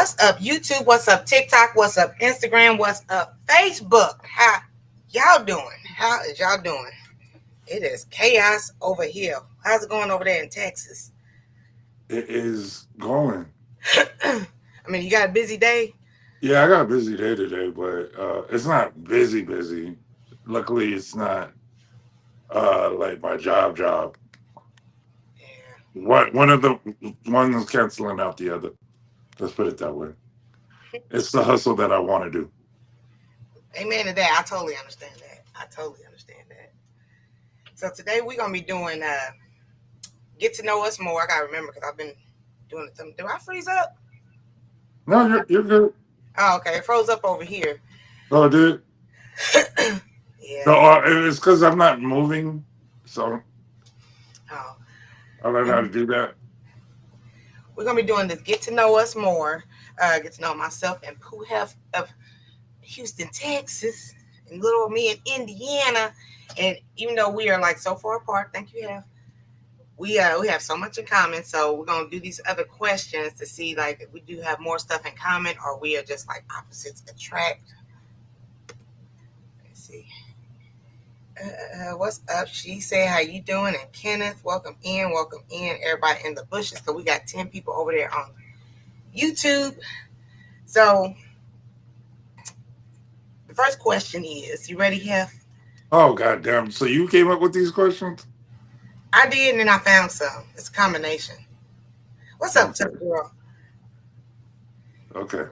What's up, YouTube? What's up, TikTok? What's up, Instagram? What's up, Facebook? How y'all doing? How is y'all doing? It is chaos over here. How's it going over there in Texas? It is going. I mean, you got a busy day? Yeah, I got a busy day today, but it's not busy. Luckily, it's not like my job. Yeah. One of the one is canceling out the other. Let's put it that way. It's the hustle that I want to do. Amen to that. I totally understand that. I totally understand that. So today we're gonna be doing get to know us more. I gotta remember because I've been doing something. Do I freeze up? No, you're good. Oh, okay. It froze up over here. Oh, dude. Yeah. No, it's because I'm not moving, so Oh. I learned how to do that. We're gonna be doing this. Get to know us more. Get to know myself and Pooh Hef of Houston, Texas, and little me in Indiana. And even though we are like so far apart, thank you, Hef. We have so much in common. So we're gonna do these other questions to see like if we do have more stuff in common or we are just like opposites attract. Let's see. What's up? She said, "How you doing?" And Kenneth, welcome in, everybody in the bushes. So we got 10 people over there on YouTube. So the first question is, you ready, Hef? Oh, goddamn! So you came up with these questions? I did, and then I found some. It's a combination. What's up, Okay, tough girl? okay,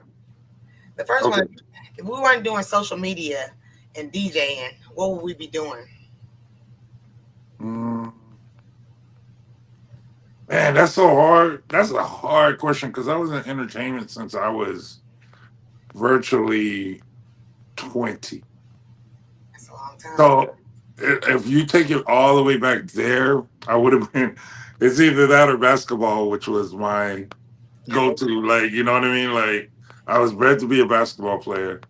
The first one, okay. if we weren't doing social media and DJing, what would we be doing? Mm, Man, that's so hard. That's a hard question because I was in entertainment since I was virtually 20. That's a long time ago. So if you take it all the way back there, I would have been, it's either that or basketball, which was my go Oh, to. Like, you know what I mean? Like, I was bred to be a basketball player.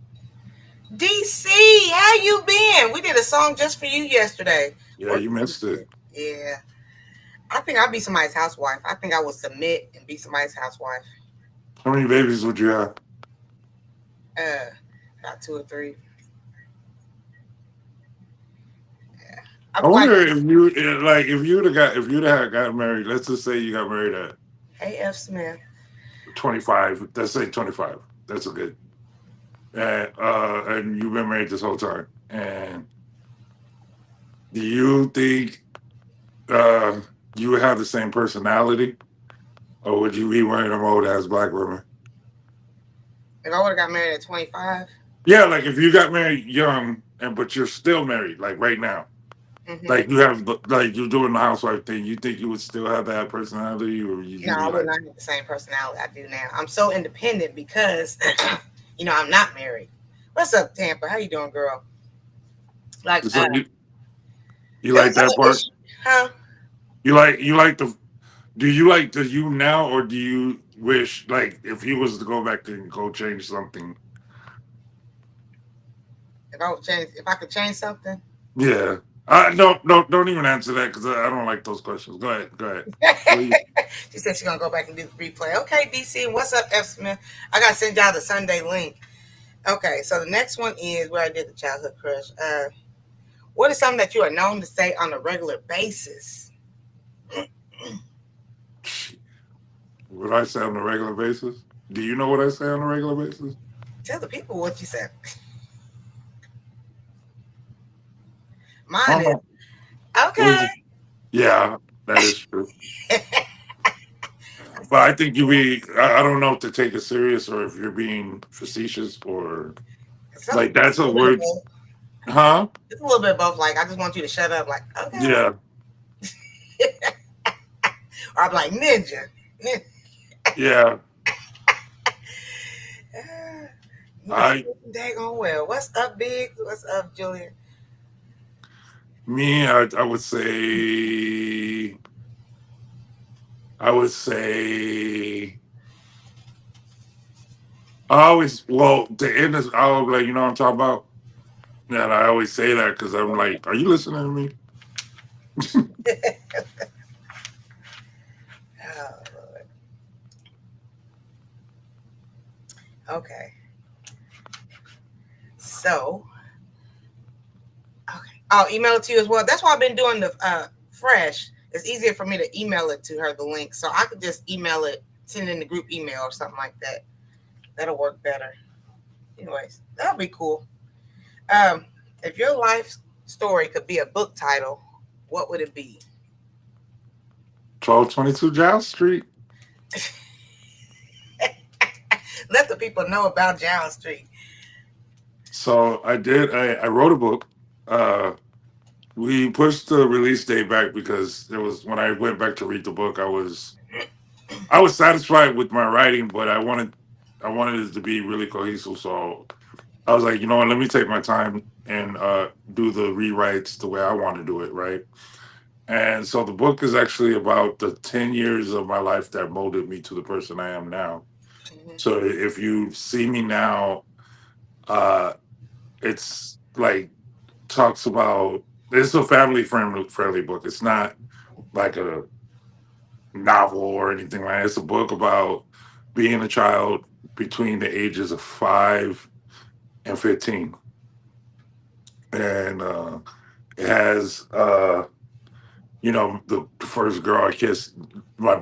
DC, how you been? We did a song just for you yesterday. Yeah, Or you missed it. yeah, I think I'd be somebody's housewife. I think I would submit and be somebody's housewife. How many babies would you have? Uh, about two or three. Yeah, I I'm like, wonder if you like if you'd have got married. Let's just say you got married at hey F Smith. 25. Let's say 25. That's a good. And you've been married this whole time. And do you think uh, you would have the same personality, or would you be one of them old ass black women? If I would have got married at 25, Yeah, like if you got married young, and but you're still married, like right now, mm-hmm. like you have, like you're doing the housewife thing. You think you would still have that personality, or would No, you be I would like, not have the same personality I do now. I'm so independent because, I'm not married. What's up, Tampa? How you doing, girl? Like, so you there's like that another part? issue, huh? You like the do you like the you now, or do you wish like if you was to go back and go change something? If I could change something. Yeah. Don't even answer that because I don't like those questions. Go ahead. Go ahead. What do you, She said she's gonna go back and do the replay. Okay, DC, what's up, F Smith? I gotta send y'all the Sunday link. Okay, so the next one is where I did the childhood crush. What is something that you are known to say on a regular basis? what I say on a regular basis? Do you know what I say on a regular basis? Tell the people what you said. I Mine don't is know. What okay. is it? Yeah, that is true. But I think you be. I don't know if to take it serious or if you're being facetious or Some, like that's it's a a little bit of word, both. huh? It's a little bit of both. Like I just want you to shut up. Like okay, Yeah, or I'm like ninja. yeah. You know, I daggone well. What's up, Big? What's up, Julian? me. I would say. I would say. I always well to end this. I was like, you know what I'm talking about. And I always say that because I'm like, are you listening to me? Oh, Lord. Okay. So, okay. I'll email it to you as well. That's why I've been doing the fresh. It's easier for me to email it to her, the link. So I could just email it, send it in the group email or something like that. That'll work better. Anyways, that'll be cool. Um, if your life story could be a book title, what would it be? 1222 Giles Street. Let the people know about John Street. So I wrote a book. Uh, we pushed the release date back because there was when I went back to read the book, I was satisfied with my writing, but I wanted it to be really cohesive. So I was like, you know what, let me take my time and do the rewrites the way I want to do it, right? And so the book is actually about the 10 years of my life that molded me to the person I am now. Mhm. So if you see me now, uh, it's like talks about it's a family friendly book. It's not like a novel or anything like that. It's a book about being a child between the ages of 5 and 15. And it has the first girl I kissed. My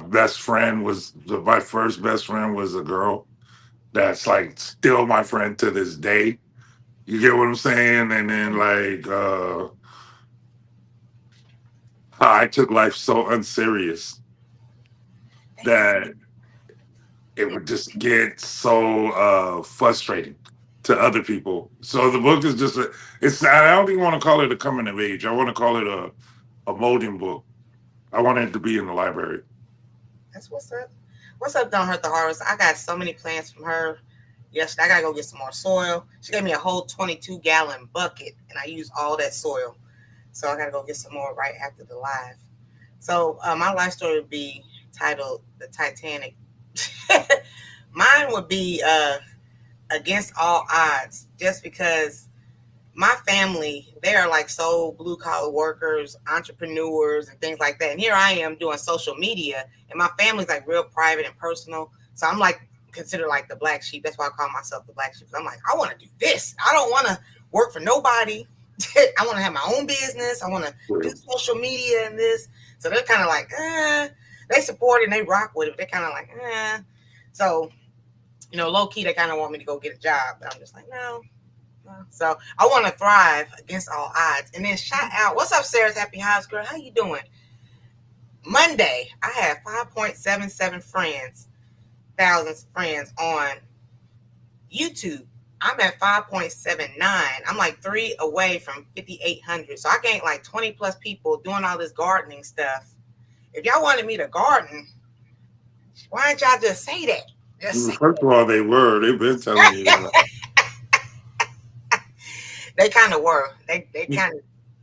first best friend was a girl that's like still my friend to this day. You get what I'm saying? And then like I took life so unserious that it would just get so frustrating to other people. So the book is just I don't even want to call it a coming of age. I want to call it a molding book. I want it to be in the library. That's what's up. What's up, Don't Hurt the Harvest? I got so many plants from her. Yesterday, I gotta go get some more soil. She gave me a whole 22-gallon bucket, and I used all that soil. So I gotta go get some more right after the live. So my life story would be titled "The Titanic." Mine would be against all odds, just because my family, they are like so blue collar workers, entrepreneurs, and things like that. And here I am doing social media, and my family's like real private and personal. So I'm like considered like the black sheep. That's why I call myself the black sheep. I'm like, I want to do this. I don't want to work for nobody. I want to have my own business. I want to do social media and this. So they're kind of like, they support it and they rock with it. But they're kind of like, So, low key, they kind of want me to go get a job. But I'm just like, no. So I want to thrive against all odds. And then shout out, what's up, Sarah's Happy House Girl? How you doing? Monday, I had 5.77 friends, thousands of friends on YouTube. I'm at 5.79. I'm like 3 away from 5,800. So I gained like 20 plus people doing all this gardening stuff. If y'all wanted me to garden, why didn't y'all just say that? Just say First of all, they've been telling you that. They kind of were. They kind of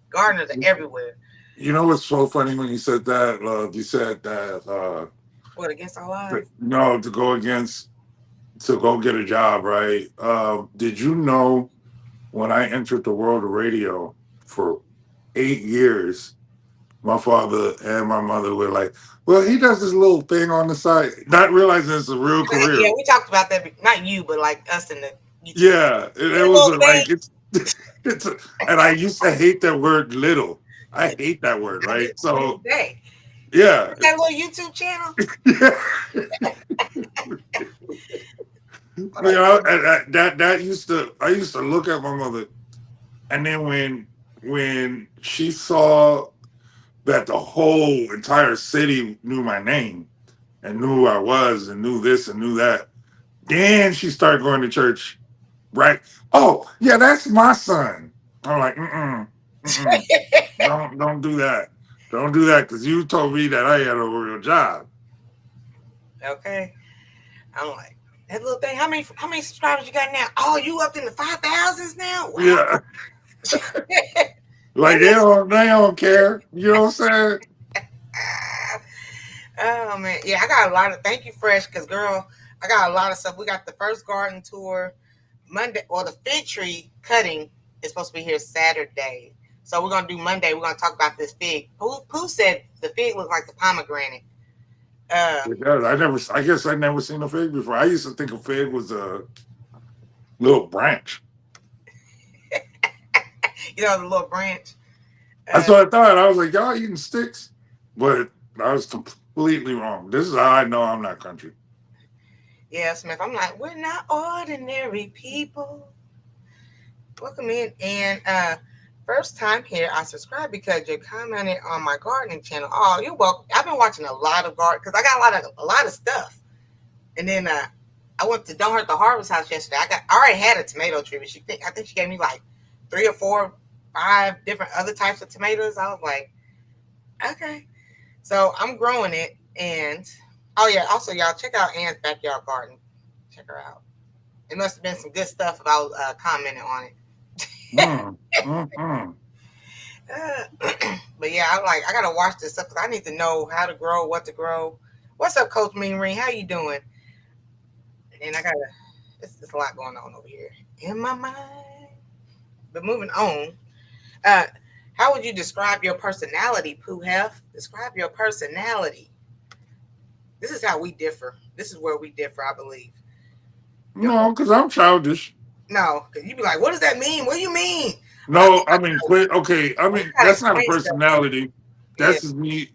gardeners are everywhere. You know what's so funny when you said that? You said that What, against all odds? no, to go get a job, right? Did you know when I entered the world of radio for 8 years, my father and my mother were like, "Well, he does this little thing on the side," not realizing it's a real Yeah, career. we talked about that. Not you, but like us in the YouTube. Yeah, it That was little thing. like it's, and I used to hate that word "little." I hate that word, I did right? to this So day. You yeah, that little YouTube channel? you Oh, that's know, and I used to look at my mother, and then when she saw that the whole entire city knew my name and knew who I was and knew this and knew that, then she started going to church, right? Oh, yeah, that's my son. I'm like, mm-mm, don't do that. Don't do that because you told me that I had a real job. okay. I'm like, that little thing. How many subscribers you got now? Oh, you up in the 5,000s now? Wow. Yeah, That like little, they don't care. You know what I'm saying? oh man. Yeah, I got a lot of thank you, Fresh, because girl, I got a lot of stuff. We got the first garden tour Monday, or the fig tree cutting is supposed to be here Saturday. So we're gonna do Monday. We're gonna talk about this fig. Pooh said the fig looks like the pomegranate. Uh, It does. I guess I never seen a fig before. I used to think a fig was a Little branch. You know, the little branch. That's what I thought. I was like, y'all eating sticks, but I was completely wrong. This is how I know I'm not country. Yeah, Smith. I'm like, we're not ordinary people. Welcome in. And first time here, I subscribed because you commented on my gardening channel. Oh, you're welcome. I've been watching a lot of garden because I got a lot of stuff. And then I went to Don't Hurt the Harvest House yesterday. I already had a tomato tree, but I think she gave me like 3 or 4, 5 different other types of tomatoes. I was like, okay. So I'm growing it, and oh yeah, also y'all check out Ann's backyard garden. Check her out. It must have been some good stuff if I was commenting on it. Mm, mm, mm. But yeah, I gotta watch this stuff because I need to know how to grow, what to grow. What's up, Coach Mean Ring? How you doing? And I gotta. There's a lot going on over here in my mind. But moving on, uh, how would you describe your personality, Pooh Hef? Describe your personality. This is how we differ. This is where we differ, I believe. Your No, because I'm childish. No, because you be like, what does that mean? What do you mean? No, I mean, quit. Okay, I You mean, gotta that's not a explain stuff to me. personality. Yeah, That's just me.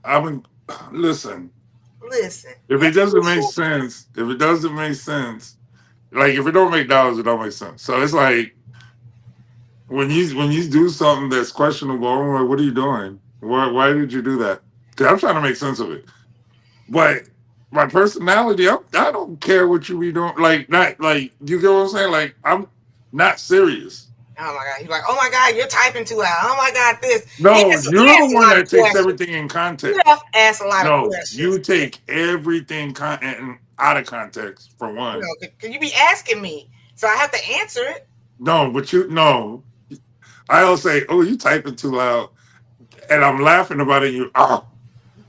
I mean, listen, listen. if Yeah, it doesn't make sense, if it doesn't make sense, like if it don't make dollars, it don't make sense. So it's like when you do something that's questionable, I'm like, what are you doing? Why did you do that? 'Cause I'm trying to make sense of it. But my personality, I don't care what you be doing. Like, not like, you get what I'm saying? Like, I'm not serious. Oh my god. He's like, oh my god, you're typing too loud. Oh my god, this. No, He you're the asks a one lot of that takes questions. everything in You context. have asked a lot of No, questions. you take everything out of context for You one. know, could you be asking me? So I have to answer it. No, but no. I'll say, "Oh, you typing too loud," and I'm laughing about it. You, oh,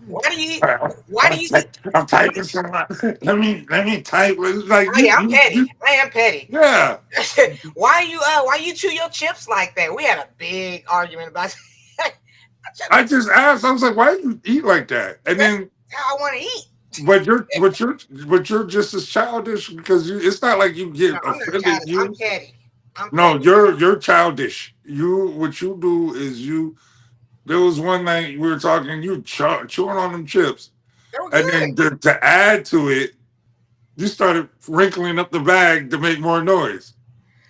Why do you I'm, why do you I'm typing so loud. Let me type. It's like Oh yeah, I'm petty. I am petty. yeah. Why you chew your chips like that? We had a big argument about I just asked. I was like, "Why do you eat like that?" And that's then, how I want to eat. but you're just as childish because you. It's not like you No, get I'm not offended. childish. I'm You petty. I'm no, petty. you're childish. What you do is you. There was one night we were talking. You chewing on them chips, They were and good. then to add to it, you started wrinkling up the bag to make more noise,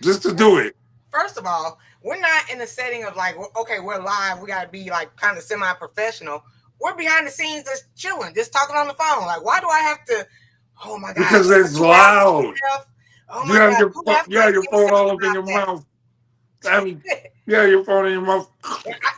just to do it. First of all, we're not in the setting of like, okay, we're live. We got to be like kind of semi-professional. We're behind the scenes, just chilling, just talking on the phone. Like, why do I have to? Oh my god, Because it's too loud. loud. Oh You my have god, who have you have crazy your phone saying all up in about your that? mouth. I mean, you have your phone in your mouth.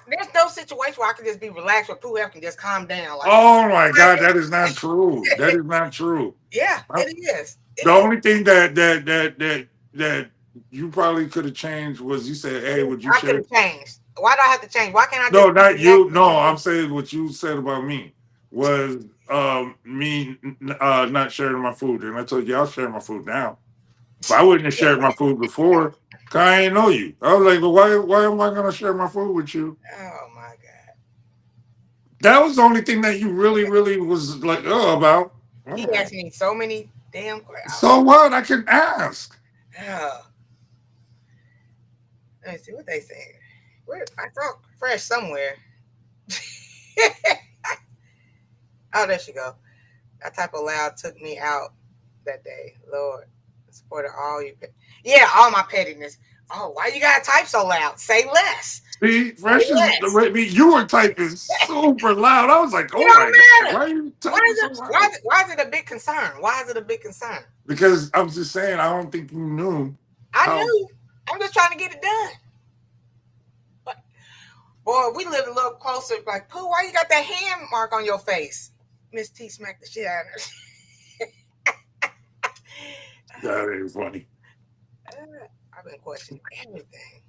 There's no situation where I can just be relaxed where Pooh can just calm down. Like, Oh my God, that is not true. That is not true. yeah, it is. It The is. only thing that you probably could have changed was you said, "Hey, would you I could share?" have changed. Why do I have to change? Why can't I No, just be not relaxed? you. No, I'm saying what you said about me was me not sharing my food, and I told you I'll share my food now. But I wouldn't have shared my food before. 'Cause I ain't know you. I was like, well, why am I gonna share my food with you? Oh my god. That was the only thing that you really was like, oh, about. He Mm. asked me so many damn questions. So what? I can ask. Oh, let me see what they saying. Where I saw fresh somewhere. Oh, there she go. That type of loud took me out that day. Lord, supported all you. Yeah, all my pettiness. Oh, why you gotta type so loud? Say less. See, Say Fresh is less. you were typing super loud. I was like, It oh my don't God, why matter. are you Why typing is so it? loud? Why is it a big concern? Why is it a big concern? Because I was just saying, I don't think you knew I how. knew. I'm just trying to get it done. But boy, we lived a little closer. Like, Pooh, why you got that hand mark on your face? Miss T smacked the shit out of her. That ain't funny. I've been questioning everything.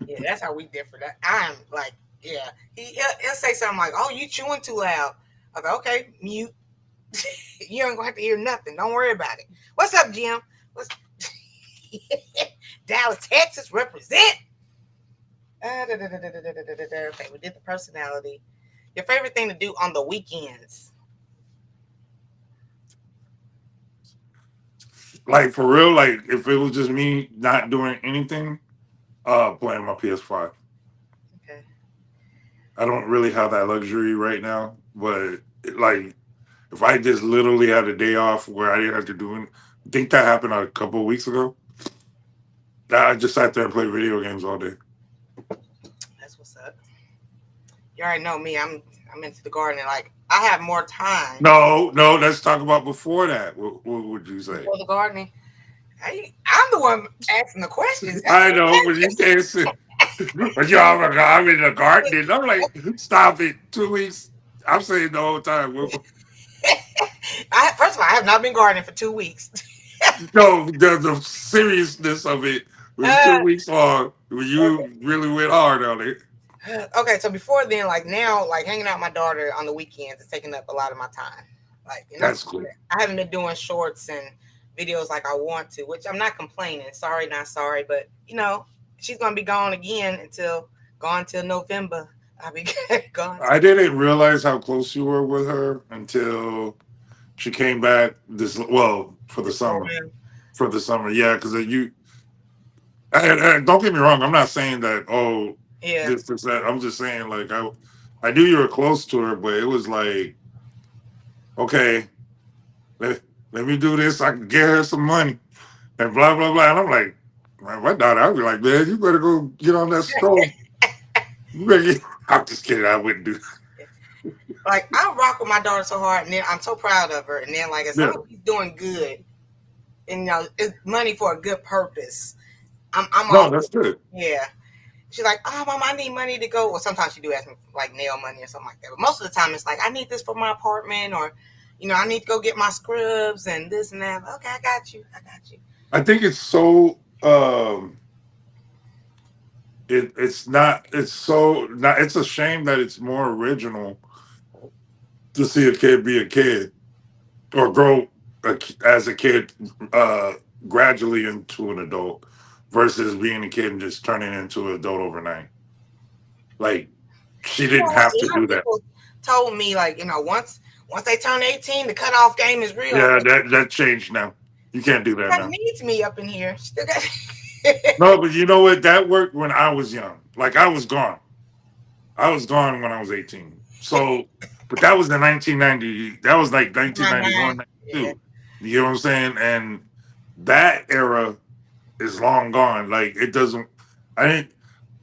Yeah, that's how we differ. I'm like, yeah. He'll say something like, "Oh, you chewing too loud." I go, "Okay, mute. You ain't gonna have to hear nothing. Don't worry about it." What's up, Jim? What's Dallas, Texas represent? Okay, we did the personality. Your favorite thing to do on the weekends? Like for real, like if it was just me not doing anything, playing my PS5. Okay. I don't really have that luxury right now, but like if I just literally had a day off where I didn't have to do it, I think that happened a couple of weeks ago. I just sat there and played video games all day. That's what's up. You already know me. I'm into the gardening. Like I have more time No, no, let's talk about before that. What would you say? before the gardening. I'm the one asking the questions. I know, but you can't say, but y'all, I'm in the garden. I'm like, stop it. 2 weeks. I'm saying the whole time. First of all, I have not been gardening for 2 weeks. No, the seriousness of it was Uh, 2 weeks long. When you really went hard on it. okay, so before then, like now, like hanging out with my daughter on the weekends is taking up a lot of my time. Like, and That's cool. I haven't been doing shorts and videos like I want to, which I'm not complaining. Sorry, not sorry, but she's gonna be gone again gone till November. I'll be gone I didn't realize how close you were with her until she came back for the this summer. program. For the summer, yeah, because and don't get me wrong, I'm not saying that, oh, Yeah, this that. I'm just saying, like, I knew you were close to her, but it was like, okay, let, let me do this. I can get her some money and blah blah blah. And I'm like, man, my daughter, I'd be like, man, you better go get on that stove. You better get, I'm just kidding. I wouldn't do. like I rock with my daughter so hard, and then I'm so proud of her. And then like as long Yeah, as she's doing good, and it's money for a good purpose. I'm no, all that's good. yeah. She's like, oh, mom, I need money to go. Well, sometimes she do ask me for, like nail money or something like that. But most of the time, it's like, I need this for my apartment, or, I need to go get my scrubs and this and that. Okay, I got you. I got you. I think it's so. It's not. It's so not. It's a shame that it's more original to see a kid be a kid or grow as a kid uh, gradually into an adult versus being a kid and just turning into an adult overnight. Like she didn't Like have a to lot do of that. people told me, like, once they turn 18, the cutoff game is real. Yeah, that changed now. You She can't do still that got now. needs me up in here. Still got. No, but you know what? That worked when I was young. Like I was gone. I was gone when I was 18. So, but that was the 1990. That was like My 1991, nine. Yeah. 92. You know what I'm saying? And that era is long gone. Like it doesn't. I didn't.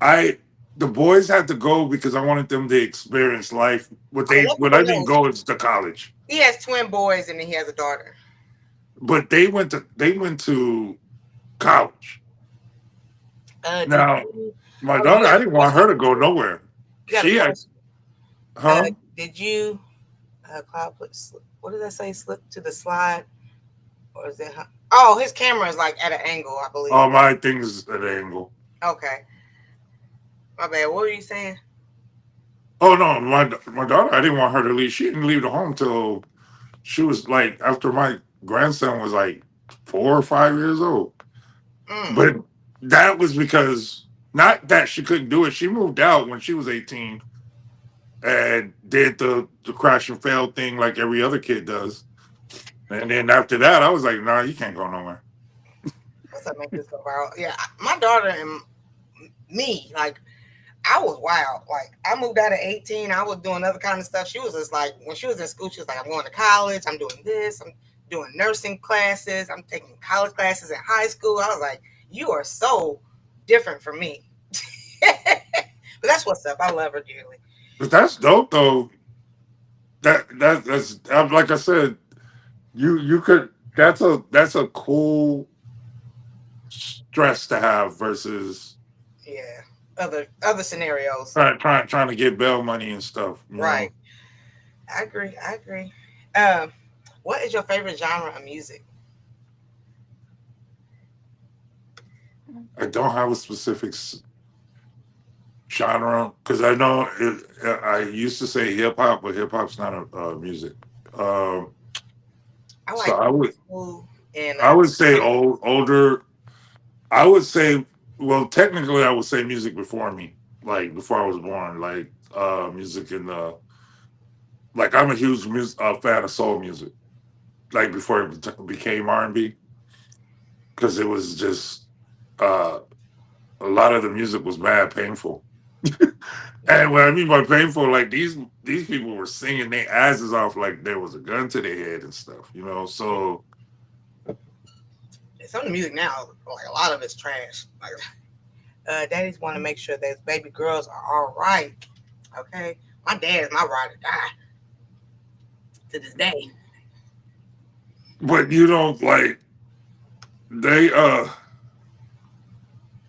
I the boys had to go because I wanted them to experience life. I mean, let What people I didn't know go is to college, he has twin boys and then he has a daughter. but they went to college. Did Now you? my Oh, you daughter, got I a didn't want her question. to go nowhere. You got a She had, question. huh? Did you? Cloud put. What does that say? Slip to the slide, or is it? Oh, his camera is like at an angle, I believe. All my things at an angle. Okay, my bad. What were you saying? Oh no, my daughter, I didn't want her to leave. She didn't leave the home till she was like after my grandson was like 4 or 5 years old. Mm. But that was because not that she couldn't do it. She moved out when she was 18 and did the crash and fail thing like every other kid does. And then after that, I was like, nah, you can't go nowhere. What's up? Make this go viral. Yeah, my daughter and me, like, I was wild. Like, I moved out at 18. I was doing other kind of stuff. She was just like, when she was in school, she was like, I'm going to college. I'm doing this. I'm doing nursing classes. I'm taking college classes in high school. I was like, you are so different from me. But that's what's up. I love her dearly. But that's dope though. That's like I said, you could that's a cool stress to have versus Yeah. Other scenarios. trying to get bail money and stuff. You Right. know, I agree. I agree. Um, what is your favorite genre of music? I don't have a specific genre because I know I used to say hip hop, but hip hop's not a music. Um, I so like smooth and I would say older. I would say well, technically, I would say music before me, like before I was born, like music in the like I'm a huge fan of soul music, like before it became R&B. because it was just uh, a lot of the music was mad painful. And what I mean by painful, like these people were singing their asses off like there was a gun to their head and stuff, you know. So Some of the music now, like a lot of it's trash. Like, daddies want to make sure that baby girls are all right. Okay, my dad is my ride or die to this day. but you don't like they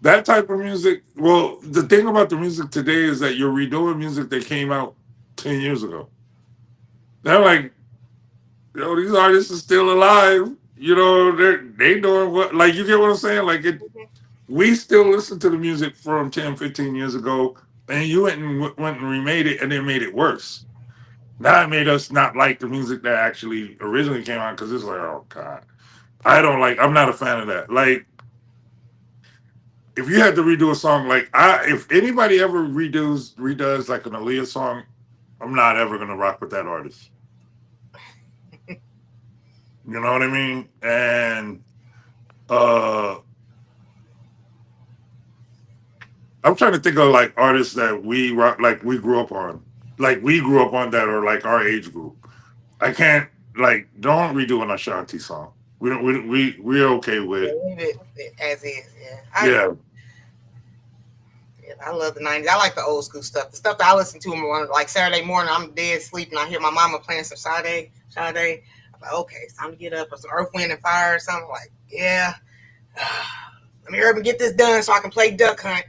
that type of music. Well, the thing about the music today is that you're redoing music that came out 10 years ago. They're like, yo, these artists are still alive. You know, they doing what, like, you get what I'm saying? Like it, we still listen to the music from 10, 15 years ago, and you went and remade it and then made it worse. Now it made us not like the music that actually originally came out because it's like, oh God. I'm not a fan of that. Like, if you had to redo a song, like if anybody ever redoes like an Aaliyah song, I'm not ever gonna rock with that artist. You know what I mean? And uh I'm trying to think of like artists that we rock, like we grew up on, that are like our age group. I can't, like, don't redo an Ashanti song. We don't we're okay Yeah, with. leave it as is. Yeah, Yeah. I love the '90s. I like the old school stuff. The stuff that I listen to when, like Saturday morning, I'm dead asleep and I hear my mama playing some Sade. I'm like, okay, it's time to get up or some Earth, Wind and Fire or something. Like, yeah, let me hurry up and get this done so I can play Duck Hunt.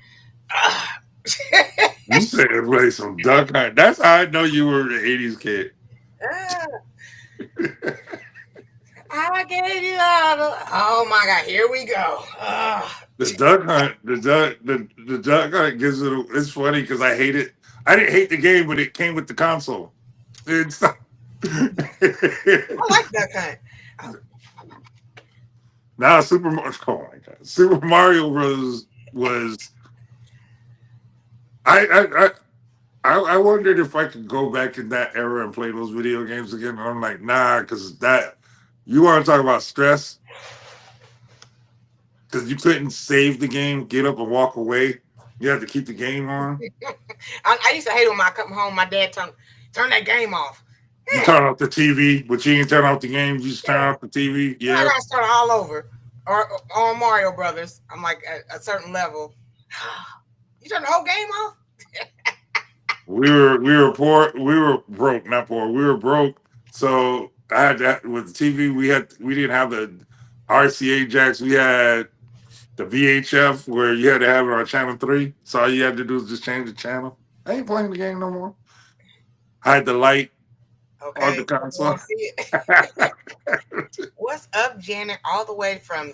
You said play some Duck Hunt. That's how I know you were an '80s kid. I gave you all the. Oh my God, here we go. The Duck Hunt, the Duck Hunt gives it. It's funny because I hate it. I didn't hate the game, but it came with the console. It's I like Duck Hunt. now Super Mario. Oh my God, Super Mario Bros. Was I I. I wondered if I could go back in that era and play those video games again. And I'm like, nah, because that, you want to talk about stress? Because you couldn't save the game, get up and walk away. You have to keep the game on. I used to hate when I come home. My dad turn that game off. You turn off the TV, but you ain't turn off the game. You just turn off the TV. I Yeah. gotta start all over. Or on Mario Brothers. I'm like at a certain level. You turn the whole game off? We were poor. We were broke, not poor. We were broke. So I had that with the TV. We didn't have the RCA jacks. We had the VHF where you had to have it on channel 3. So all you had to do is just change the channel. I ain't playing the game no more. I had the light on Okay. the console. What's up, Janet? All the way from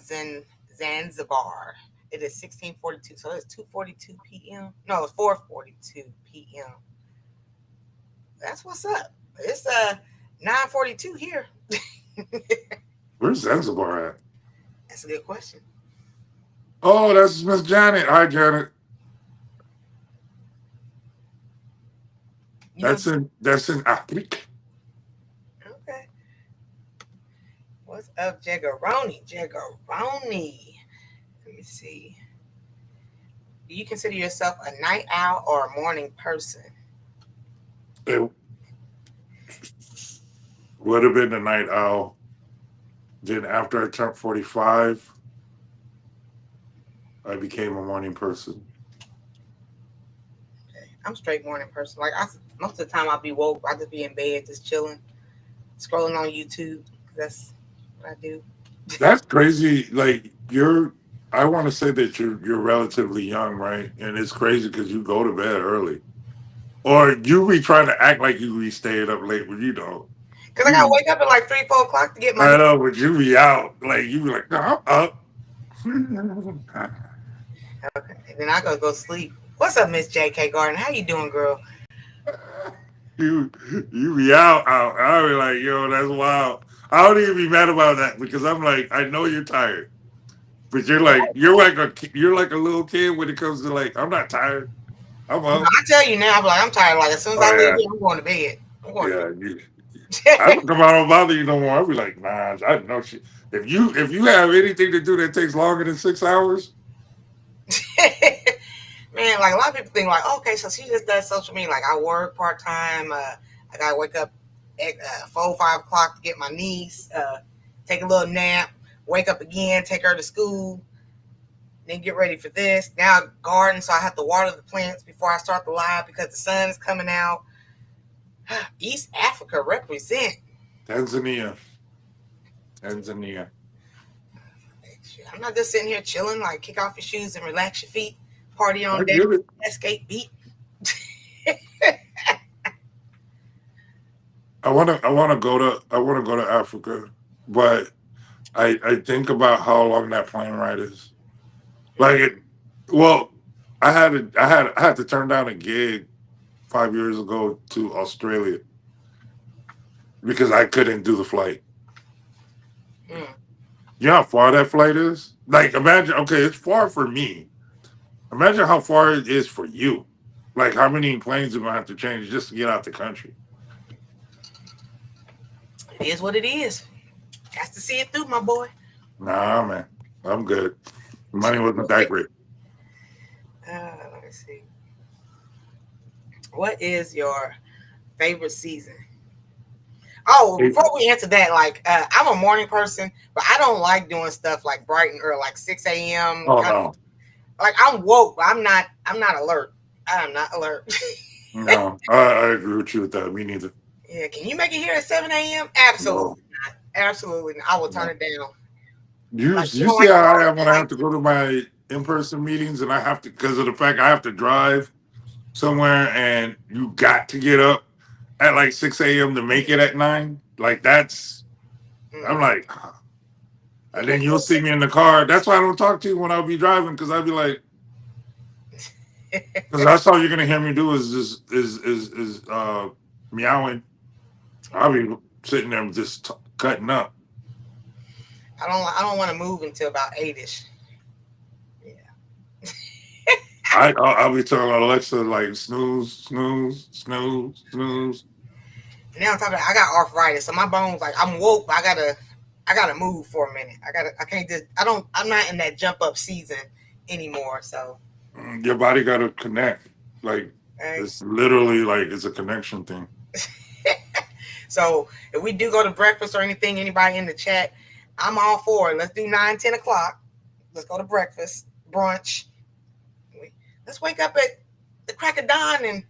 Zanzibar. It is 16:42, so it's 2:42 p.m. No, it's 4:42 p.m. That's what's up. It's 9:42 here. Where's Zanzibar at? That's a good question. Oh, that's Miss Janet. Hi, Janet. You know, That's in Africa. okay. What's up, Jaggeroni? Jaggeroni. Let me see. Do you consider yourself a night owl or a morning person? It would have been the night owl. Then after I turned 45, I became a morning person. Okay. I'm straight morning person. Like most of the time I'll be woke. I'll just be in bed, just chilling, scrolling on YouTube. That's what I do. That's crazy. Like I want to say that you're relatively young, right? And it's crazy because you go to bed early, or you be trying to act like you be staying up late when you don't. Because I gotta wake up at like 3, 4 o'clock to get my. I know, but you be out. Like you be like, no, I'm up. Okay. And then I gotta go sleep. What's up, Miss J.K. Garden? How you doing, girl? you you be out. I be like, yo, that's wild. I don't even be mad about that because I'm like, I know you're tired, but you're like a little kid when it comes to like, I'm not tired. I'm No, up. I tell you now, I'm tired. Like as soon as I Oh leave yeah, here, I'm going to bed. I'm going to yeah. bed. I don't come out, don't bother you no more. I'll be like, nah, I know shit. If you have anything to do that takes longer than 6 hours, Man, like a lot of people think like, okay, so she just does social media. Like I work part time. I gotta wake up at 4 5 o'clock to get my niece. Take a little nap. Wake up again. Take her to school. Then get ready for this. Now garden, so I have to water the plants before I start the live because the sun is coming out. East Africa represent. Tanzania, Tanzania. I'm not just sitting here chilling. Like kick off your shoes and relax your feet. Party I on deck. get it. Escape beat. I want to go to Africa, but I think about how long that plane ride is. Like it, well, I had to turn down a gig 5 years ago to Australia because I couldn't do the flight. Mm. You know how far that flight is? Like imagine, okay, it's far for me. Imagine how far it is for you. Like how many planes am I have to change just to get out the country? It is what it is. Got to see it through, my boy. Nah, man, I'm good. The money wasn't that great. Let me see. What is your favorite season? Oh, Hey, before we answer that, like I'm a morning person, but I don't like doing stuff like bright and early, like 6 a.m. oh no, Like I'm woke, but I'm not. I'm not alert. I am not alert. no, I agree with you with that. Me neither. Yeah, can you make it here at 7 a.m.? No, Absolutely not. Absolutely not. I will turn no. it down. You Like you you don't see like how I dark am when I have light. to go to my in-person meetings and I have to because of the fact I have to drive somewhere and you got to get up at like 6 a.m. to make it at 9. Like that's I'm Mm. like, You and make then it you'll at see me six. in the car. That's why I don't talk to you when I'll be driving because I'll be like, because that's all you're gonna hear me do is just is meowing. I'll be sitting there just cutting up. I don't want to move until about 8ish. Yeah. I'll be telling Alexa like snooze, snooze, snooze, snooze. Now on top of that, I got arthritis, so my bones like I'm woke, but I gotta move for a minute. I can't just I'm not in that jump up season anymore. So Your body got to connect. Like okay. it's literally like it's a connection thing. So if we do go to breakfast or anything, anybody in the chat, I'm all for it. Let's do 9 10 o'clock. Let's go to breakfast, brunch. Let's wake up at the crack of dawn and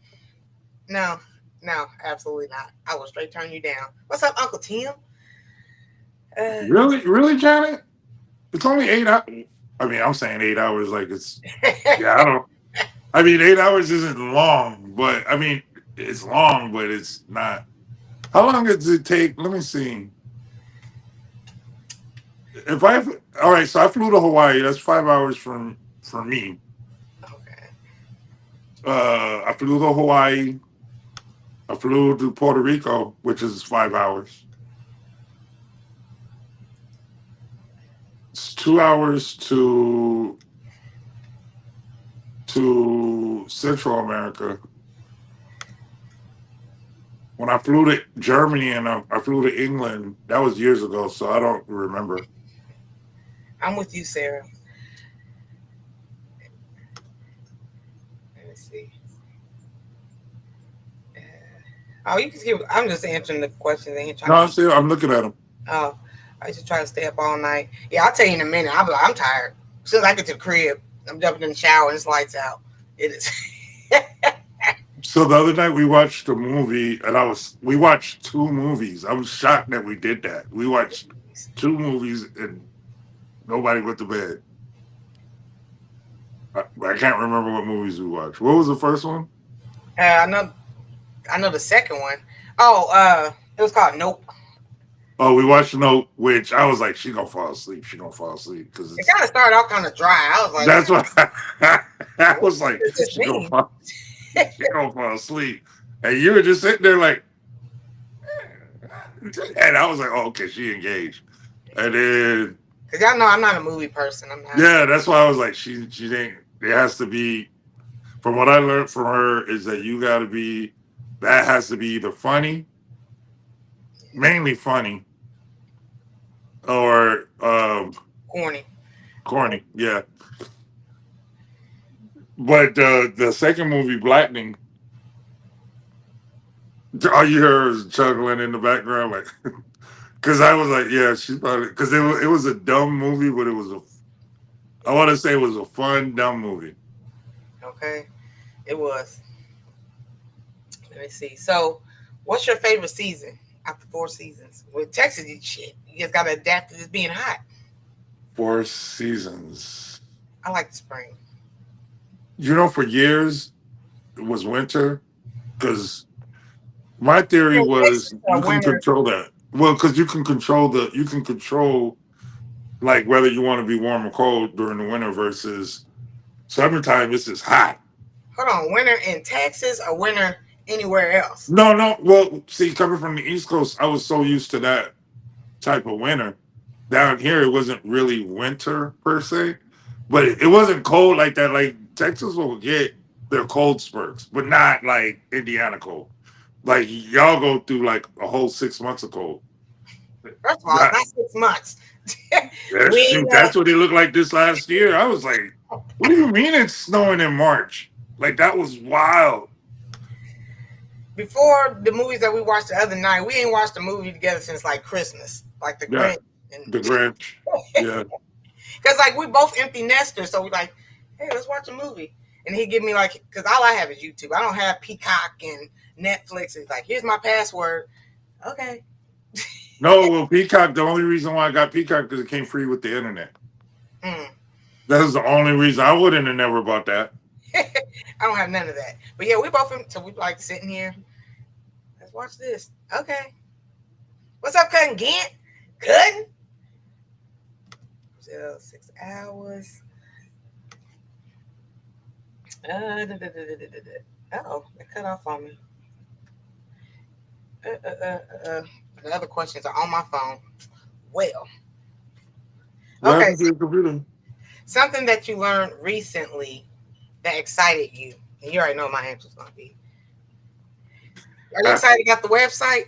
no, no, absolutely not. I will straight turn you down. What's up, Uncle Tim? Really, really, Janet? It's only 8 hours. I mean, I'm saying 8 hours like it's yeah. I don't. I mean, 8 hours isn't long, but I mean, it's long, but it's not. How long does it take? Let me see. If I all right, so I flew to Hawaii. That's 5 hours from me. Okay. I flew to Hawaii. I flew to Puerto Rico, which is 5 hours. It's 2 hours to Central America. When I flew to Germany and I flew to England, that was years ago, so I don't remember. I'm with you, Sarah. Let me see. Oh, you can skip. I'm just answering the questions and trying No, to I'm keep. still I'm looking at them. Oh, I just try to stay up all night. Yeah, I'll tell you in a minute. I'm tired. As soon as I get to the crib, I'm jumping in the shower and it's lights out. It is. So the other night we watched a movie, and we watched two movies. I was shocked that we did that. We watched two movies and nobody went to bed. I can't remember what movies we watched. What was the first one? I know. I know the second one. Oh, it was called Nope. Oh, we watched Note, which I was like, she gonna fall asleep. She gonna fall asleep because It it's kind of started off kind of dry. I was like, that's what I what was like. does this mean? She gonna fall asleep, and you were just sitting there like, and I was like, oh, okay, she engaged, and then Because y'all know I'm not a movie person. I'm not. yeah, that's why I was like, she didn't. It has to be. From what I learned from her is that you got to be. That has to be either funny mainly funny or Corny. corny. Yeah, but the second movie, Blackening, all you hear is chuckling in the background, like because I was like, yeah, she's probably because it was a dumb movie, but it was a I want to say it was a fun dumb movie. Okay, it was. Let me see. So, what's your favorite season after 4 seasons? With Texas, shit, you just gotta adapt to this being hot. 4 seasons. I like the spring. For years it was winter because my theory In was Texas, you can winter. control that. Well, because you can control like whether you want to be warm or cold during the winter versus summertime. This is hot. Hold on, winter in Texas or winter anywhere else? No, no. Well, see, coming from the East Coast, I was so used to that type of winter. Down here, it wasn't really winter per se, but it wasn't cold like that. Like Texas will get their cold spurts, but not like Indiana cold. Like y'all go through like a whole 6 months of cold. First of all, it's That, not 6 months. that's we shoot, that's what it looked like this last year. I was like, what do you mean it's snowing in March? Like that was wild. before the movies that we watched the other night. We ain't watched a movie together since like Christmas, like the Yeah, Grinch, and the Grinch. Yeah. because like we both empty nesters, so we like, hey, let's watch a movie. And he give me like, because all I have is YouTube. I don't have Peacock and Netflix. It's like, here's my password. Okay. No, well, Peacock. The only reason why I got Peacock because it came free with the internet. Mm. That was the only reason. I wouldn't have never bought that. I don't have none of that. But yeah, we both so we like sitting here. Let's watch this. Okay. What's up, cutting Gant? Cutting? So 6 hours. Oh, they cut off on me. The other questions are on my phone. Well, What okay. happened to your computer? Something that you learned recently that excited you. And you already know my answer is going to be. Are you Uh, excited about the website?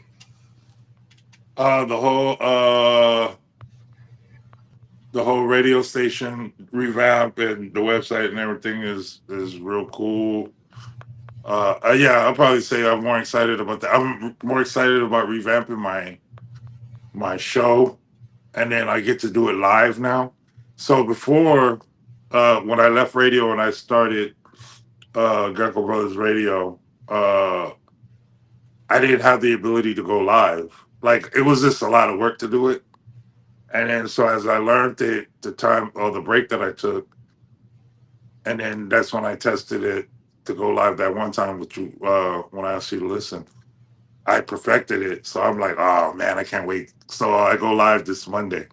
the whole radio station revamp and the website and everything is real cool. Yeah, I'll probably say I'm more excited about that. I'm more excited about revamping my show, and then I get to do it live now. So before, when I left radio and I started Greco Brothers Radio, I didn't have the ability to go live. Like it was just a lot of work to do it. And then so as I learned the time or the break that I took, and then that's when I tested it to go live that one time with you when I asked you to listen. I perfected it. So I'm like, oh man, I can't wait. So I go live this Monday.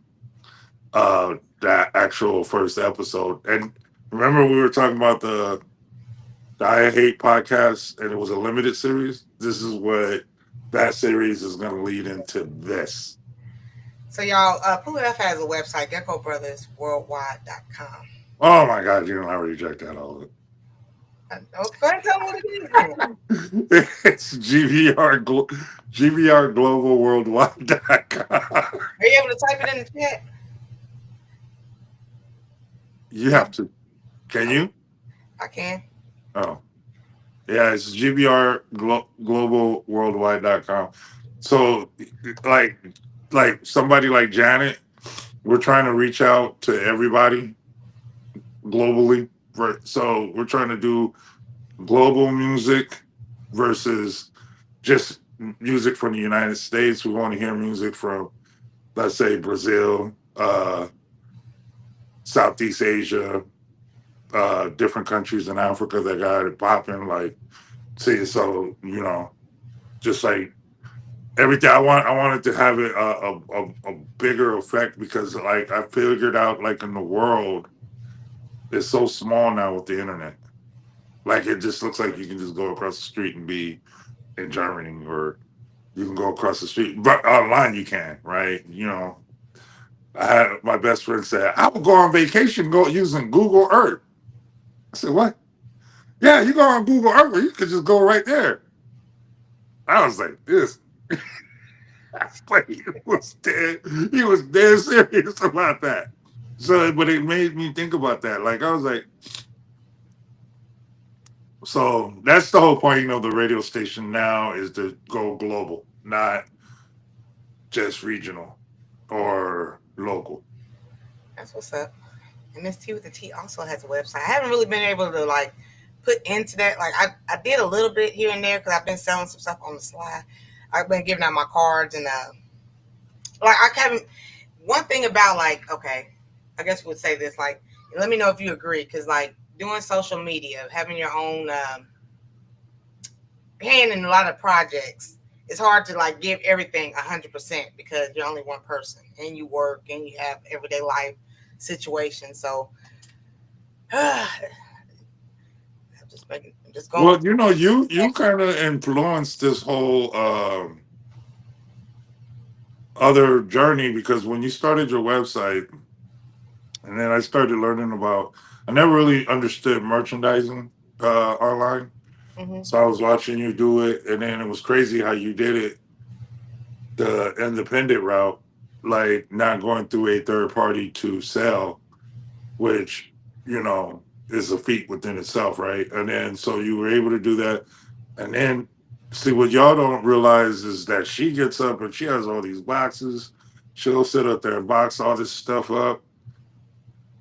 That actual first episode. And remember we were talking about the I Hate podcast and it was a limited series. This is what that series is gonna lead into this. So, y'all, Pooh F has a website, geckobrothersworldwide.com. Oh my god, you know I reject that all of Okay, go ahead and tell me what it is then. it. It's GVR Global Worldwide.com. Are you able to type it in the chat? You No, have to. Can you? I can. Oh. Yeah, it's GVR Global Worldwide.com. So like like somebody like Janet, we're trying to reach out to everybody globally. So we're trying to do global music versus just music from the United States. We want to hear music from, let's say, Brazil, Southeast Asia, different countries in Africa that got it popping. Like, see, so just like everything. I wanted to have it a bigger effect because, like, I figured out, like, in the world, it's so small now with the internet. Like, it just looks like you can just go across the street and be in Germany, or you can go across the street, but online you can, right? I had my best friend said, I would go on vacation go using Google Earth. I said, what? Yeah, you go on Google Earth, you could just go right there. I was like, this. But he was dead. He was dead serious about that. So, but it made me think about that. Like I was like, so that's the whole point of the radio station now is to go global, not just regional Yeah, or local. that's what's up. And Miss T with the T also has a website. I haven't really been able to like put into that. Like I did a little bit here and there because I've been selling some stuff on the slide. I've been giving out my cards and like I haven't. One thing about like okay, I guess we'll say this like let me know if you agree because like doing social media, having your own hand in a lot of projects. It's hard to like give everything 100% because you're only one person and you work and you have everyday life situations. So I'm I'm just going Well, with you kind of influenced this whole other journey because when you started your website, and then I started learning about. I never really understood merchandising online, hmm so I was watching you do it, and then it was crazy how you did it the independent route, like not going through a third party to sell, which is a feat within itself, right? And then so you were able to do that, and then see what y'all don't realize is that she gets up and she has all these boxes. She'll sit up there and box all this stuff up,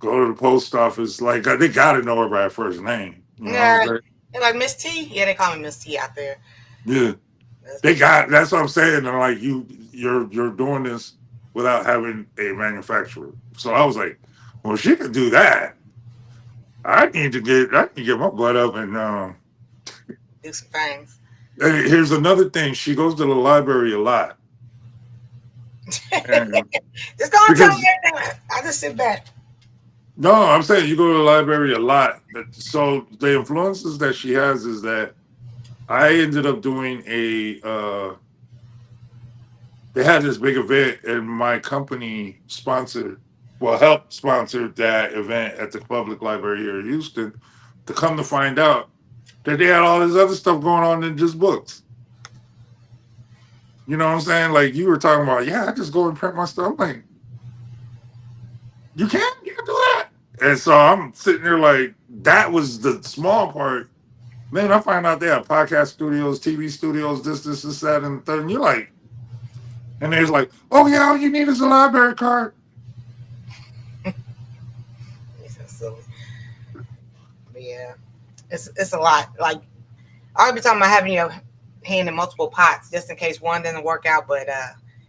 go to the post office. Like they gotta know her by her first name. You know what I'm Yeah, saying? and like Miss T. Yeah, they call me Miss T out there. Yeah. That's They Miss. got that's what I'm saying. And like you're doing this without having a manufacturer. So I was like, well, she could do that. I can get my butt up and Do some things. and here's another thing. She goes to the library a lot. And Just go and tell me because everything. I just sit back. no, I'm saying you go to the library a lot. So the influences that she has is that I ended up doing a they had this big event and my company sponsored helped sponsor that event at the public library here in Houston to come to find out that they had all this other stuff going on than just books. You know what I'm saying? Like you were talking about, yeah, I just go and print my stuff. I'm like, you can do that. And so I'm sitting there like that was the small part. Then I find out they have podcast studios, TV studios, this, that, and the third. And you're like, and there's like, oh yeah, all you need is a library card. It's so silly. But yeah, it's a lot. Like I'll be talking about having your hand in multiple pots just in case one doesn't work out. But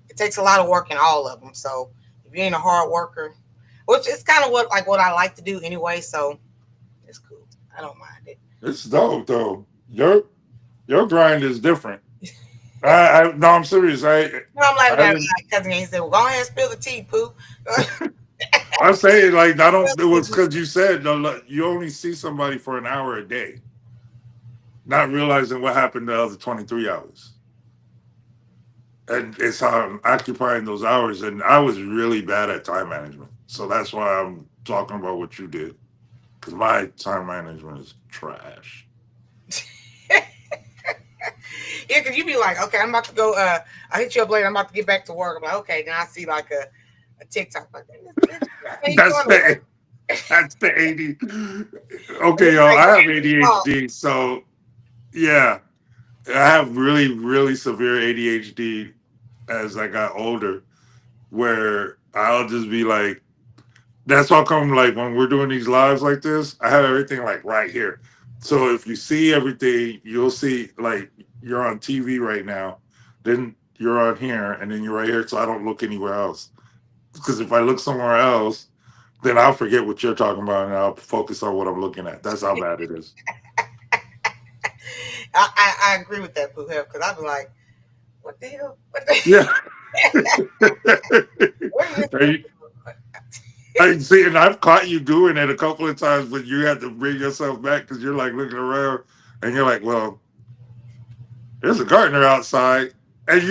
it takes a lot of work in all of them. So if you ain't a hard worker, which is kind of what I like to do anyway. So it's cool. I don't mind it. It's dope though. Your grind is different. I no, I'm serious. No, I'm I laughing at haven't. my cousin. He said, "Well, go ahead and spill the tea, Pooh." I'm saying like I don't. It was Spill because you said no, look, you only see somebody for an hour a day, not realizing what happened the other 23 hours. And it's how I'm occupying those hours. And I was really bad at time management, so that's why I'm talking about what you did because my time management is trash. the- yeah, because you be like, "Okay, I'm about to go. I hit you up later. I'm about to get back to work." I'm like, "Okay." Then I see like a TikTok like, "This ain't That's going to work." the that's the AD. And Okay, it's y'all. like, I have "Okay, oh, ADHD, so yeah, I have really, really severe ADHD as I got older, where I'll just be like, that's how come like when we're doing these lives like this, I have everything like right here. So if you see everything, you'll see like you're on TV right now, then you're on here, and then you're right here. So I don't look anywhere else because if I look somewhere else, then I'll forget what you're talking about and I'll focus on what I'm looking at. That's how bad it is. I agree with that, Pooh, because I'm like, "What the hell? What the? Yeah. What is this?" I, I see, and I've caught you doing it a couple of times, but you had to bring yourself back because you're like looking around and you're like, well, there's a gardener outside. And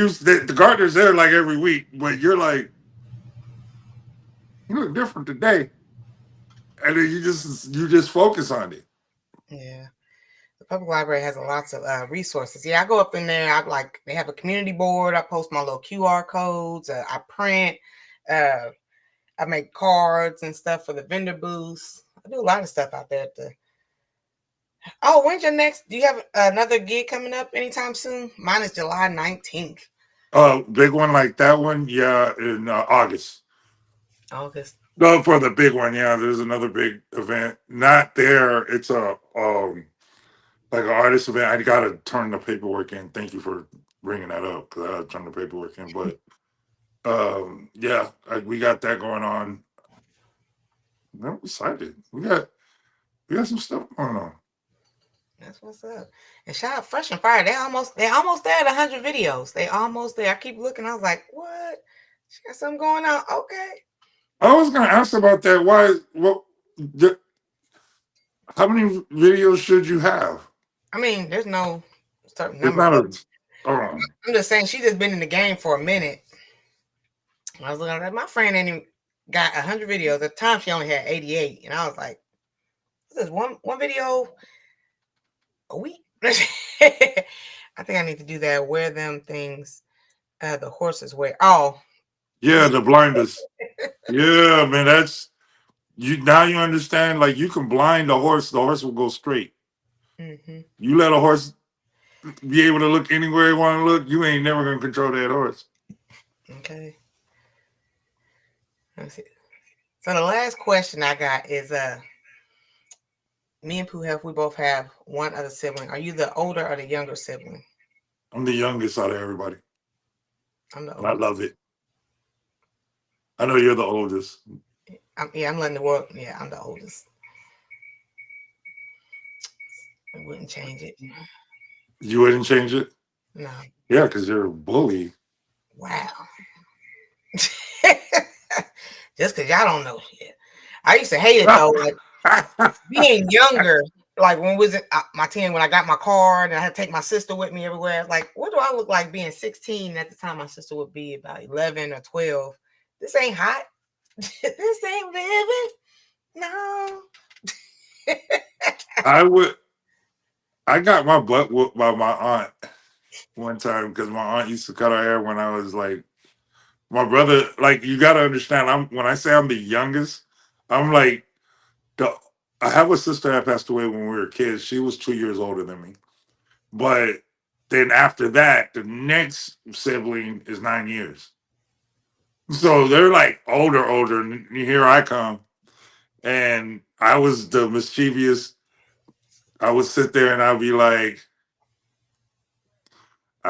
the gardener's there like every week, but you're like, you look different today. And then you just focus on it. Yeah. public library has lots of resources. Yeah, I go up in there. I like they have a community board. I post my little QR codes. I print. Uh, I make cards and stuff for the vendor booths. I do a lot of stuff out there. Oh, when's your next? Do you have another gig coming up anytime soon? Mine is July 19th. Big one like that one, yeah, in August. August. No, for the big one, yeah. There's another big event. Not there. It's a like an artist event. I gotta turn the paperwork in. Thank you for bringing that up because I gotta turn the paperwork in. But yeah, we got that going on. I'm excited. We got some stuff going on. That's what's up. And shout out Fresh and Fire. They almost there at 100 videos. They almost there. I keep looking. I was like, what? She got something going on. Okay. I was gonna ask about that. Why? What? How many videos should you have? I mean, there's no certain It's number, not but a. Oh, I'm just saying she just been in the game for a minute. I was looking at that. My friend ain't even got 100 videos. At the time, she only had 88. And I was like, this is one video a week. I think I need to do that. Wear them things the horses wear. Oh. yeah, the blinders. Yeah, man, that's you. Now you understand. Like you can blind the horse will go straight. Mm-hmm. You let a horse be able to look anywhere you want to look, you ain't never gonna control that horse. Okay. Let's see. So the last question I got is me and Pooh we both have one other sibling. Are you the older or the younger sibling? I'm the youngest out of everybody, I'm the and I oldest. love it. I know you're the oldest. I'm letting the world. Yeah, I'm the oldest. I wouldn't change it. You wouldn't change it? No. Yeah, because you're a bully. Wow. Just because y'all don't know shit. I used to hate it though. Like being younger, like when we was in my 10, when I got my car and I had to take my sister with me everywhere. I was like, what do I look like being 16? At the time, my sister would be about 11 or 12. This ain't hot. This ain't living. No. I got my butt whooped by my aunt one time because my aunt used to cut her hair when I was like my brother. Like you got to understand, when I say I'm the youngest, I'm like the. I have a sister that passed away when we were kids. She was 2 years older than me, but then after that, the next sibling is 9 years. So they're like older. And here I come, and I was the mischievous. I would sit there and I'd